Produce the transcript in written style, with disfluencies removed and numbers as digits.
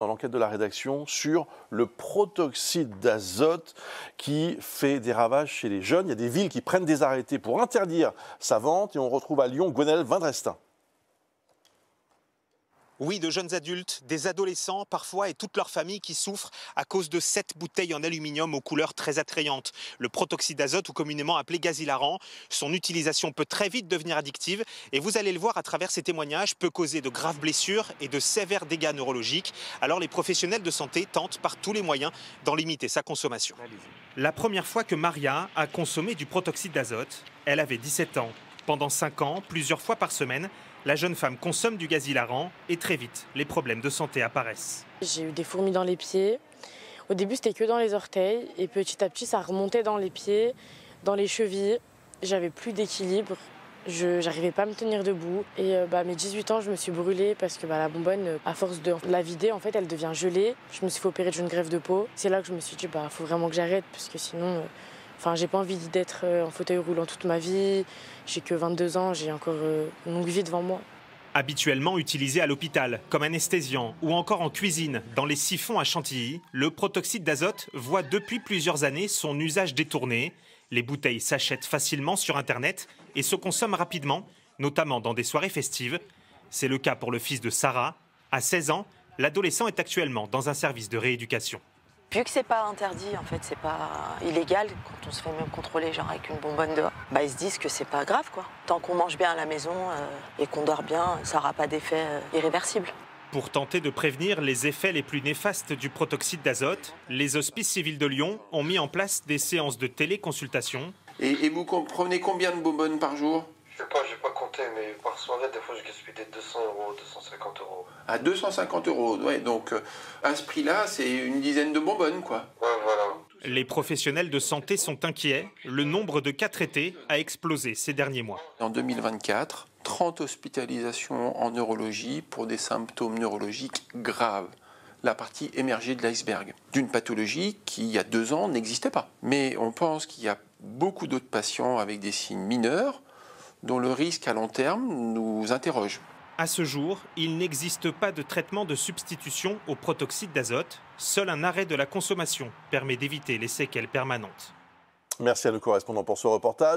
Dans l'enquête de la rédaction sur le protoxyde d'azote qui fait des ravages chez les jeunes. Il y a des villes qui prennent des arrêtés pour interdire sa vente et on retrouve à Lyon Gwenaëlle Vindrestin. Oui, de jeunes adultes, des adolescents parfois et toute leur famille qui souffrent à cause de cette bouteille en aluminium aux couleurs très attrayantes. Le protoxyde d'azote, ou communément appelé gaz hilarant, son utilisation peut très vite devenir addictive et vous allez le voir à travers ces témoignages, peut causer de graves blessures et de sévères dégâts neurologiques. Alors les professionnels de santé tentent par tous les moyens d'en limiter sa consommation. La première fois que Maria a consommé du protoxyde d'azote, elle avait 17 ans. Pendant 5 ans, plusieurs fois par semaine, la jeune femme consomme du gaz hilarant et très vite, les problèmes de santé apparaissent. J'ai eu des fourmis dans les pieds. Au début, c'était que dans les orteils et petit à petit, ça remontait dans les pieds, dans les chevilles. J'avais plus d'équilibre. Je n'arrivais pas à me tenir debout. Et à mes 18 ans, je me suis brûlée parce que la bonbonne, à force de la vider, en fait, elle devient gelée. Je me suis fait opérer d'une greffe de peau. C'est là que je me suis dit, faut vraiment que j'arrête parce que sinon... j'ai pas envie d'être en fauteuil roulant toute ma vie. J'ai que 22 ans, j'ai encore une longue vie devant moi. Habituellement utilisé à l'hôpital comme anesthésiant ou encore en cuisine dans les siphons à Chantilly, le protoxyde d'azote voit depuis plusieurs années son usage détourné. Les bouteilles s'achètent facilement sur Internet et se consomment rapidement, notamment dans des soirées festives. C'est le cas pour le fils de Sarah. À 16 ans, l'adolescent est actuellement dans un service de rééducation. Vu que c'est pas interdit, en fait, c'est pas illégal, quand on se fait même contrôler genre avec une bonbonne dehors, ils se disent que c'est pas grave, quoi. Tant qu'on mange bien à la maison et qu'on dort bien, ça n'aura pas d'effet irréversible. Pour tenter de prévenir les effets les plus néfastes du protoxyde d'azote, les hospices civils de Lyon ont mis en place des séances de téléconsultation. Et vous prenez combien de bonbonnes par jour ? Je sais pas, j'ai pas compté, mais par soirée, des fois, je gaspille des 200 €, 250 €. À 250 €, ouais, donc à ce prix-là, c'est une dizaine de bonbonnes, quoi. Ouais, voilà. Les professionnels de santé sont inquiets. Le nombre de cas traités a explosé ces derniers mois. En 2024, 30 hospitalisations en neurologie pour des symptômes neurologiques graves. La partie émergée de l'iceberg, d'une pathologie qui, il y a 2 ans, n'existait pas. Mais on pense qu'il y a beaucoup d'autres patients avec des signes mineurs dont le risque à long terme nous interroge. À ce jour, il n'existe pas de traitement de substitution au protoxyde d'azote. Seul un arrêt de la consommation permet d'éviter les séquelles permanentes. Merci à nos correspondants pour ce reportage.